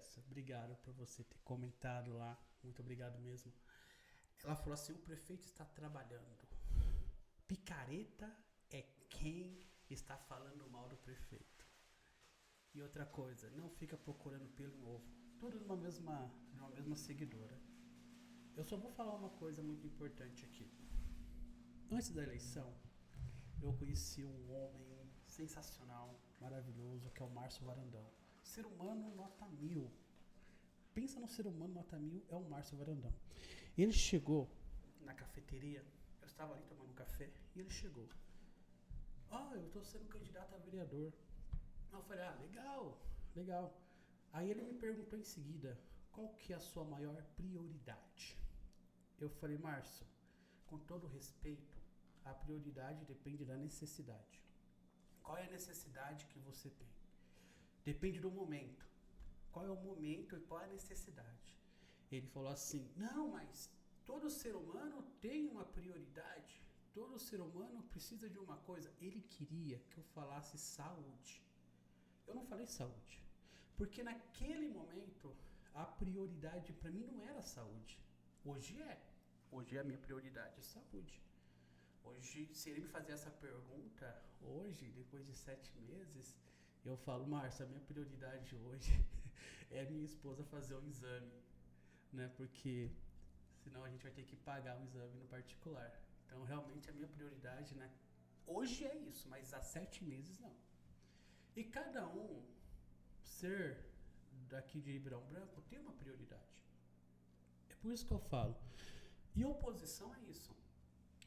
essa. Obrigado por você ter comentado lá. Muito obrigado mesmo. Ela falou assim: o prefeito está trabalhando. Picareta é quem está falando mal do prefeito. E outra coisa, não fica procurando pelo novo. Tudo numa mesma seguidora. Eu só vou falar uma coisa muito importante aqui. Antes da eleição, eu conheci um homem sensacional, maravilhoso, que é o Márcio Varandão. Ser humano nota 1000. Pensa no ser humano nota 1000, é o Márcio Varandão. Ele chegou na cafeteria, eu estava ali tomando um café, e ele chegou. Eu estou sendo candidato a vereador. Eu falei, legal. Aí ele me perguntou em seguida, qual que é a sua maior prioridade? Eu falei, Márcio, com todo respeito, a prioridade depende da necessidade. Qual é a necessidade que você tem? Depende do momento. Qual é o momento e qual é a necessidade? Ele falou assim, não, mas todo ser humano tem uma prioridade. Todo ser humano precisa de uma coisa. Ele queria que eu falasse saúde. Eu não falei saúde. Porque naquele momento, a prioridade para mim não era saúde. Hoje é. Hoje a minha prioridade é saúde. Hoje, se ele me fazer essa pergunta, hoje, depois de 7 meses, eu falo, Márcio, a minha prioridade hoje é minha esposa fazer um exame, né? Porque senão a gente vai ter que pagar um exame no particular. Então, realmente, a minha prioridade, né? Hoje é isso, mas há 7 meses não. E cada um, ser daqui de Ribeirão Branco, tem uma prioridade. É por isso que eu falo. E oposição é isso.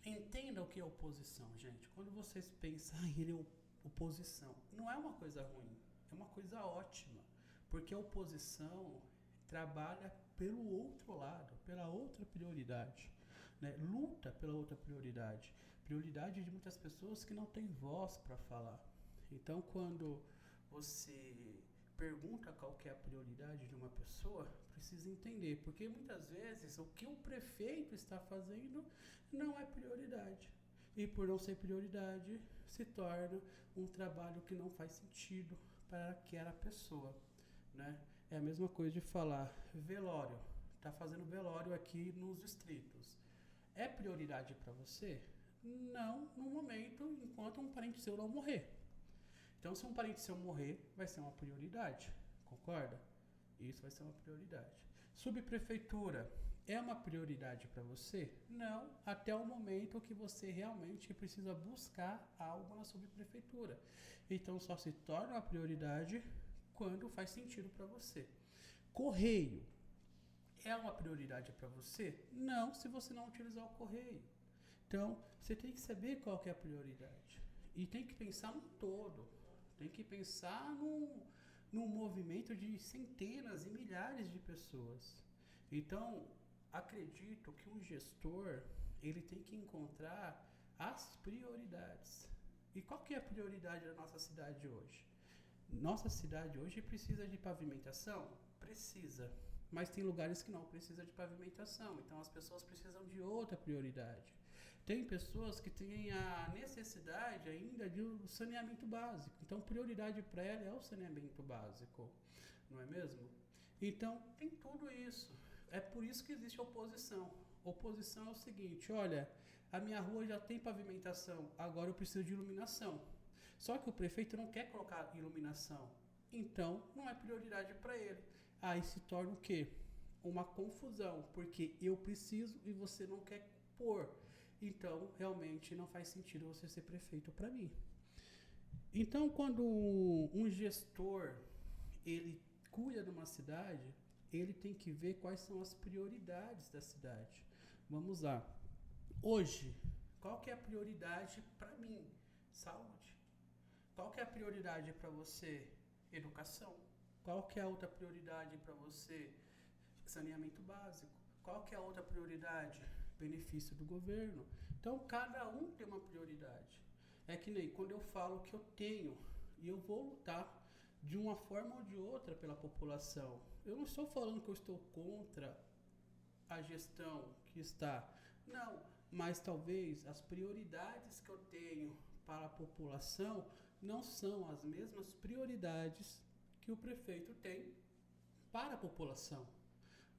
Entenda o que é oposição, gente. Quando vocês pensam, ele é oposição, não é uma coisa ruim, é uma coisa ótima. Porque a oposição trabalha pelo outro lado, pela outra prioridade, né? Luta pela outra prioridade. Prioridade de muitas pessoas que não têm voz para falar. Então, quando você pergunta qual que é a prioridade de uma pessoa, precisa entender, porque muitas vezes o que o prefeito está fazendo não é prioridade. E por não ser prioridade, se torna um trabalho que não faz sentido para aquela pessoa, né? É a mesma coisa de falar velório, está fazendo velório aqui nos distritos. É prioridade para você? Não, no momento, enquanto um parente seu não morrer. Então, se um parente seu morrer, vai ser uma prioridade, concorda? Isso vai ser uma prioridade. Subprefeitura é uma prioridade para você? Não, até o momento que você realmente precisa buscar algo na subprefeitura. Então, só se torna uma prioridade quando faz sentido para você. Correio é uma prioridade para você? Não, se você não utilizar o correio. Então, você tem que saber qual que é a prioridade. E tem que pensar no todo. Tem que pensar num movimento de centenas e milhares de pessoas. Então, acredito que um gestor, ele tem que encontrar as prioridades. E qual que é a prioridade da nossa cidade hoje? Nossa cidade hoje precisa de pavimentação? Precisa. Mas tem lugares que não precisa de pavimentação. Então as pessoas precisam de outra prioridade. Tem pessoas que têm a necessidade ainda de um saneamento básico. Então prioridade para ela é o saneamento básico. Não é mesmo? Então tem tudo isso. É por isso que existe oposição. Oposição é o seguinte, olha, a minha rua já tem pavimentação, agora eu preciso de iluminação. Só que o prefeito não quer colocar iluminação, então não é prioridade para ele. Aí se torna o quê? Uma confusão, porque eu preciso e você não quer pôr. Então realmente não faz sentido você ser prefeito para mim. Então quando um gestor ele cuida de uma cidade, ele tem que ver quais são as prioridades da cidade. Vamos lá. Hoje, qual que é a prioridade para mim? Saúde. Qual que é a prioridade para você? Educação. Qual que é a outra prioridade para você? Saneamento básico. Qual que é a outra prioridade? Benefício do governo. Então, cada um tem uma prioridade. É que nem quando eu falo que eu tenho e eu vou lutar de uma forma ou de outra pela população. Eu não estou falando que eu estou contra a gestão que está. Não, mas talvez as prioridades que eu tenho para a população não são as mesmas prioridades que o prefeito tem para a população,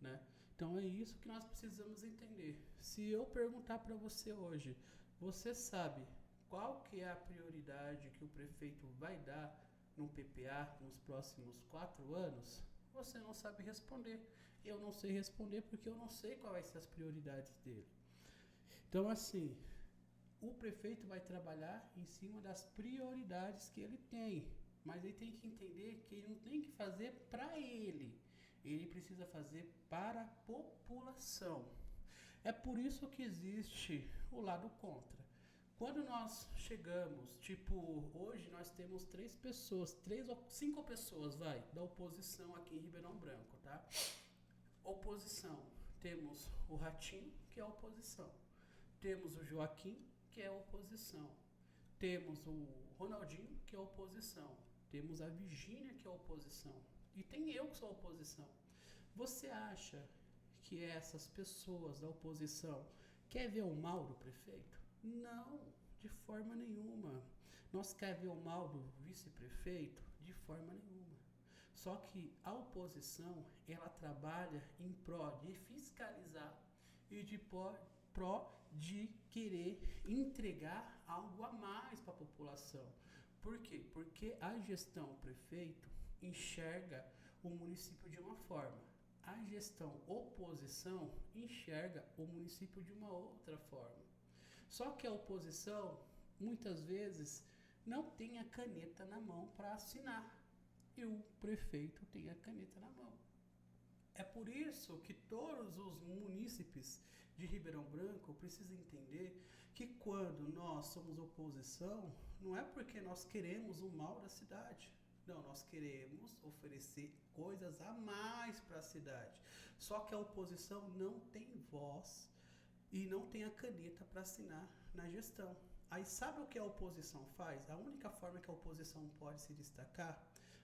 né? Então é isso que nós precisamos entender. Se eu perguntar para você hoje, você sabe qual que é a prioridade que o prefeito vai dar no PPA nos próximos 4 anos? Você não sabe responder. Eu não sei responder porque eu não sei quais vai ser as prioridades dele. Então, assim, o prefeito vai trabalhar em cima das prioridades que ele tem, mas ele tem que entender que ele não tem que fazer para ele precisa fazer para a população. É por isso que existe o lado contra. Quando nós chegamos, tipo, hoje nós temos 5 pessoas, da oposição aqui em Ribeirão Branco, tá? Oposição, temos o Ratinho, que é a oposição. Temos o Joaquim, que é a oposição. Temos o Ronaldinho, que é a oposição. Temos a Virgínia, que é a oposição. E tem eu que sou a oposição. Você acha que essas pessoas da oposição querem ver o mal do prefeito? Não, de forma nenhuma. Nós queremos ver o mal do vice-prefeito? De forma nenhuma. Só que a oposição, ela trabalha em pró de fiscalizar e de pró de querer entregar algo a mais para a população. Por quê? Porque a gestão prefeito enxerga o município de uma forma. A gestão oposição enxerga o município de uma outra forma. Só que a oposição, muitas vezes, não tem a caneta na mão para assinar. E o prefeito tem a caneta na mão. É por isso que todos os munícipes de Ribeirão Branco precisam entender que quando nós somos oposição, não é porque nós queremos o mal da cidade. Não, nós queremos oferecer coisas a mais para a cidade. Só que a oposição não tem voz e não tem a caneta para assinar na gestão. Aí sabe o que a oposição faz? A única forma que a oposição pode se destacar,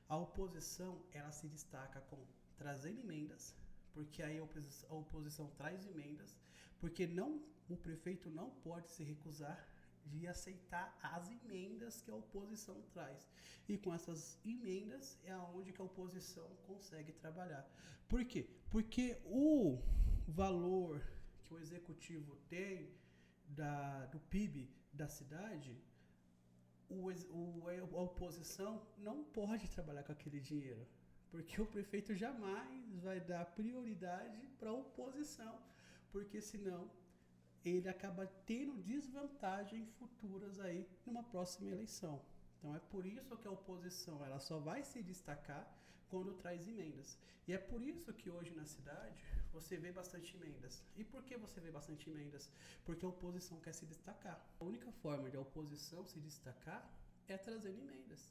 a oposição ela se destaca com trazendo emendas, porque aí a oposição traz emendas, porque o prefeito não pode se recusar de aceitar as emendas que a oposição traz. E com essas emendas é onde que a oposição consegue trabalhar. Por quê? Porque o valor que o executivo tem do PIB da cidade, a oposição não pode trabalhar com aquele dinheiro. Porque o prefeito jamais vai dar prioridade para a oposição. Porque senão ele acaba tendo desvantagem futuras aí numa próxima eleição. Então é por isso que a oposição ela só vai se destacar quando traz emendas. E é por isso que hoje na cidade você vê bastante emendas. E por que você vê bastante emendas? Porque a oposição quer se destacar. A única forma de a oposição se destacar é trazendo emendas.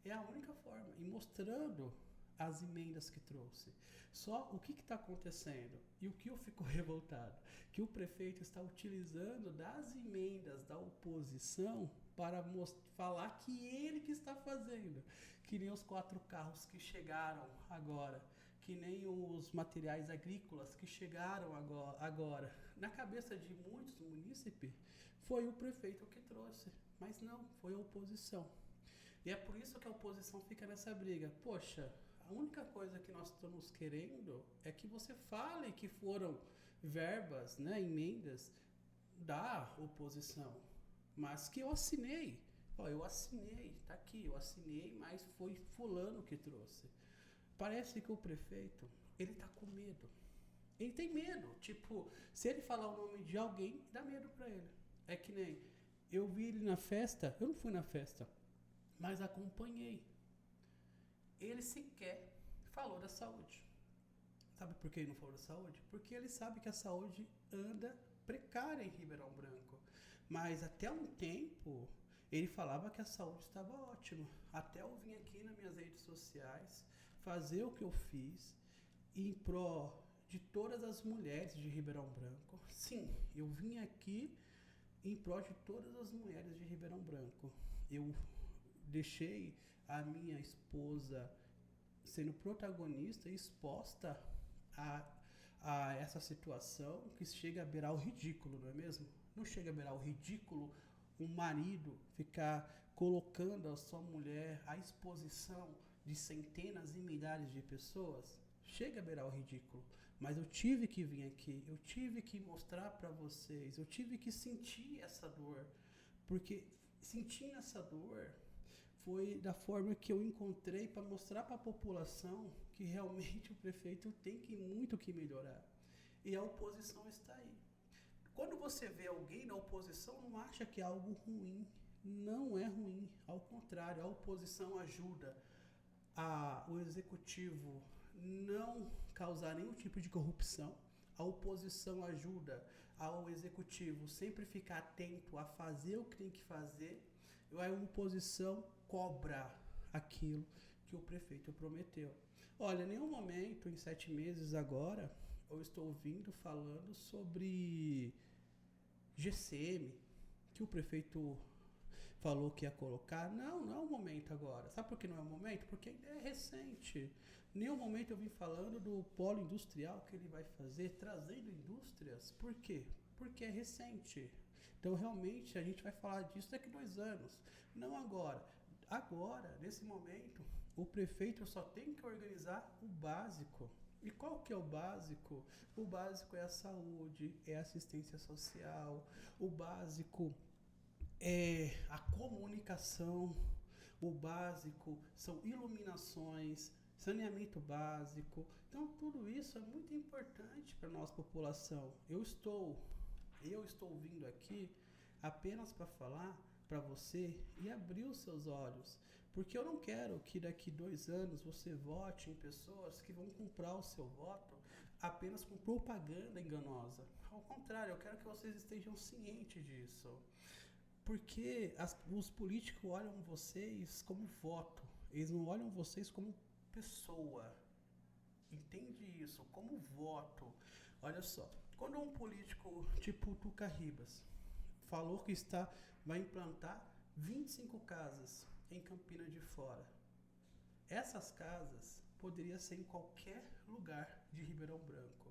É a única forma. E mostrando as emendas que trouxe. Só o que está acontecendo? E o que eu fico revoltado? Que o prefeito está utilizando das emendas da oposição para falar que ele que está fazendo. Que nem os 4 carros que chegaram agora. Que nem os materiais agrícolas que chegaram agora. Na cabeça de muitos munícipes, foi o prefeito que trouxe. Mas não, foi a oposição. E é por isso que a oposição fica nessa briga. Poxa, a única coisa que nós estamos querendo é que você fale que foram verbas, né, emendas da oposição, mas que eu assinei. Eu assinei, tá aqui, eu assinei, mas foi fulano que trouxe. Parece que o prefeito, ele tá com medo. Ele tem medo, tipo, se ele falar o nome de alguém, dá medo pra ele. É que nem, eu vi ele na festa, eu não fui na festa, mas acompanhei. Ele sequer falou da saúde. Sabe por que ele não falou da saúde? Porque ele sabe que a saúde anda precária em Ribeirão Branco. Mas até um tempo, ele falava que a saúde estava ótima. Até eu vim aqui nas minhas redes sociais, fazer o que eu fiz, em pró de todas as mulheres de Ribeirão Branco. Sim, eu vim aqui em pró de todas as mulheres de Ribeirão Branco. Eu deixei a minha esposa sendo protagonista e exposta a essa situação que chega a beirar o ridículo, não é mesmo? Não chega a beirar o ridículo um marido ficar colocando a sua mulher à exposição de centenas e milhares de pessoas? chega a beirar o ridículo. Mas eu tive que vir aqui, eu tive que mostrar para vocês, eu tive que sentir essa dor. Porque sentindo essa dor foi da forma que eu encontrei para mostrar para a população que realmente o prefeito tem muito que melhorar. E a oposição está aí. Quando você vê alguém na oposição, não acha que é algo ruim. Não é ruim, ao contrário, a oposição ajuda o executivo não causar nenhum tipo de corrupção. A oposição ajuda ao executivo sempre ficar atento a fazer o que tem que fazer. A oposição cobra aquilo que o prefeito prometeu. Olha, em nenhum momento, em 7 meses agora, eu estou ouvindo falando sobre GCM, que o prefeito falou que ia colocar. Não é o momento agora. Sabe por que não é o momento? Porque ainda é recente. Em nenhum momento eu vim falando do polo industrial que ele vai fazer, trazendo indústrias. Por quê? Porque é recente. Então, realmente, a gente vai falar disso daqui a 2 anos. Não agora. Agora, nesse momento, o prefeito só tem que organizar o básico. E qual que é o básico? O básico é a saúde, é a assistência social, o básico é a comunicação, o básico são iluminações, saneamento básico. Então, tudo isso é muito importante para a nossa população. Eu estou vindo aqui apenas para falar para você e abrir os seus olhos. Porque eu não quero que daqui 2 anos você vote em pessoas que vão comprar o seu voto apenas com propaganda enganosa. Ao contrário, eu quero que vocês estejam cientes disso. Porque os políticos olham vocês como voto. Eles não olham vocês como pessoa. Entende isso? Como voto. Olha só. Quando um político tipo Tuca Ribas falou que vai implantar 25 casas em Campina de Fora. Essas casas poderiam ser em qualquer lugar de Ribeirão Branco.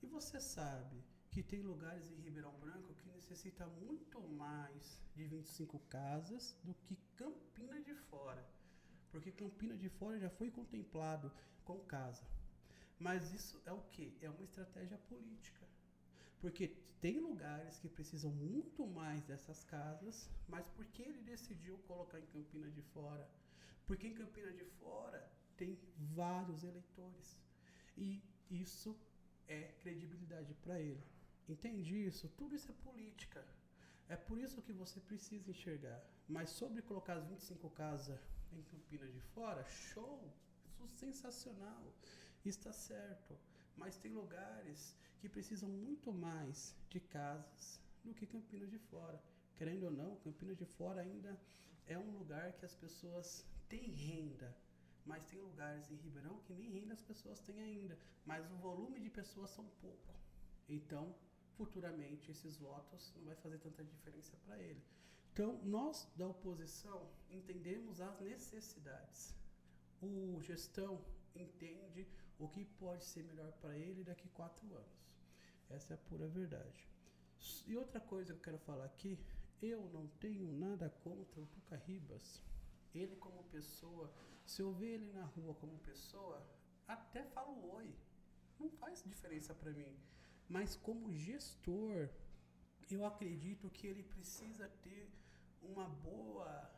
E você sabe que tem lugares em Ribeirão Branco que necessita muito mais de 25 casas do que Campina de Fora. Porque Campina de Fora já foi contemplado com casa. Mas isso é o quê? É uma estratégia política. Porque tem lugares que precisam muito mais dessas casas, mas por que ele decidiu colocar em Campina de Fora? Porque em Campina de Fora tem vários eleitores. E isso é credibilidade para ele. Entende isso? Tudo isso é política. É por isso que você precisa enxergar. Mas sobre colocar as 25 casas em Campina de Fora, show! Isso é sensacional. Está certo. Mas tem lugares que precisam muito mais de casas do que Campina de Fora. Querendo ou não, Campina de Fora ainda é um lugar que as pessoas têm renda. Mas tem lugares em Ribeirão que nem renda as pessoas têm ainda. Mas o volume de pessoas são pouco. Então, futuramente, esses votos não vai fazer tanta diferença para ele. Então, nós da oposição entendemos as necessidades. O gestão entende o que pode ser melhor para ele daqui 4 anos. Essa é a pura verdade. E outra coisa que eu quero falar aqui, eu não tenho nada contra o Tuca Ribas. Ele como pessoa, se eu ver ele na rua como pessoa, até falo oi. Não faz diferença para mim. Mas como gestor, eu acredito que ele precisa ter uma boa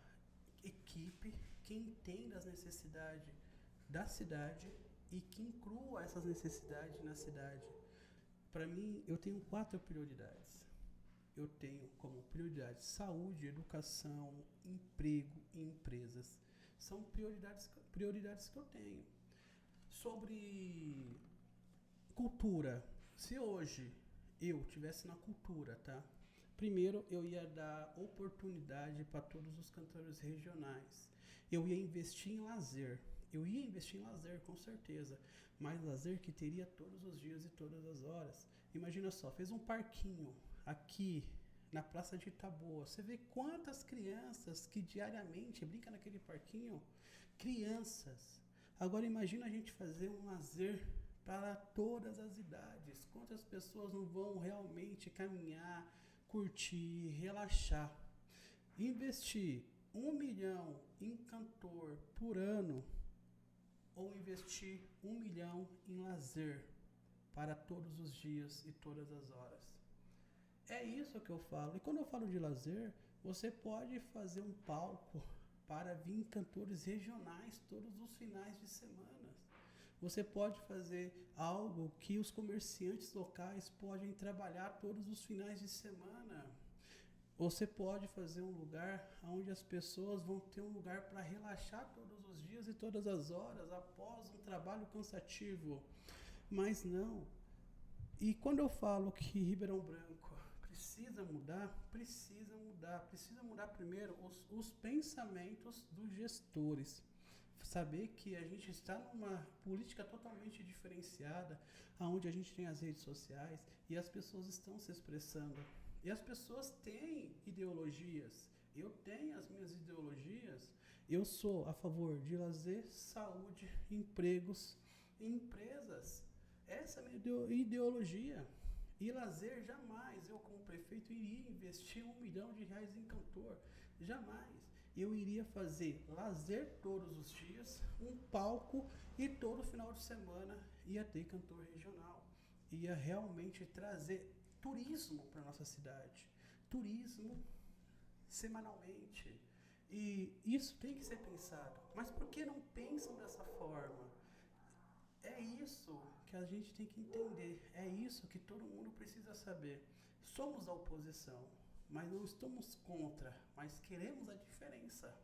equipe que entenda as necessidades da cidade e que inclua essas necessidades na cidade. Para mim, eu tenho 4 prioridades. Eu tenho como prioridade saúde, educação, emprego e empresas. São prioridades que eu tenho. Sobre cultura, se hoje eu estivesse na cultura, tá? Primeiro, eu ia dar oportunidade para todos os cantores regionais. Eu ia investir em lazer. Eu ia investir em lazer, com certeza. Mas lazer que teria todos os dias e todas as horas. Imagina só, fez um parquinho aqui na Praça de Itaboa. Você vê quantas crianças que diariamente brincam naquele parquinho? Crianças. Agora imagina a gente fazer um lazer para todas as idades. Quantas pessoas não vão realmente caminhar, curtir, relaxar? Investir 1 milhão em cantor por ano ou investir 1 milhão em lazer para todos os dias e todas as horas? É isso que eu falo. E quando eu falo de lazer, você pode fazer um palco para vir cantores regionais todos os finais de semana. Você pode fazer algo que os comerciantes locais podem trabalhar todos os finais de semana. Você pode fazer um lugar onde as pessoas vão ter um lugar para relaxar todos os dias e todas as horas após um trabalho cansativo. Mas não. E quando eu falo que Ribeirão Branco precisa mudar primeiro os pensamentos dos gestores. Saber que a gente está numa política totalmente diferenciada, onde a gente tem as redes sociais e as pessoas estão se expressando. E as pessoas têm ideologias. Eu tenho as minhas ideologias. Eu sou a favor de lazer, saúde, empregos e empresas. Essa é a minha ideologia. E lazer, jamais eu, como prefeito, iria investir R$1 milhão em cantor. Jamais. Eu iria fazer lazer todos os dias, um palco, e todo final de semana ia ter cantor regional. Ia realmente trazer turismo para nossa cidade. Turismo semanalmente. E isso tem que ser pensado. Mas por que não pensam dessa forma? É isso que a gente tem que entender. É isso que todo mundo precisa saber. Somos a oposição, mas não estamos contra, mas queremos a diferença.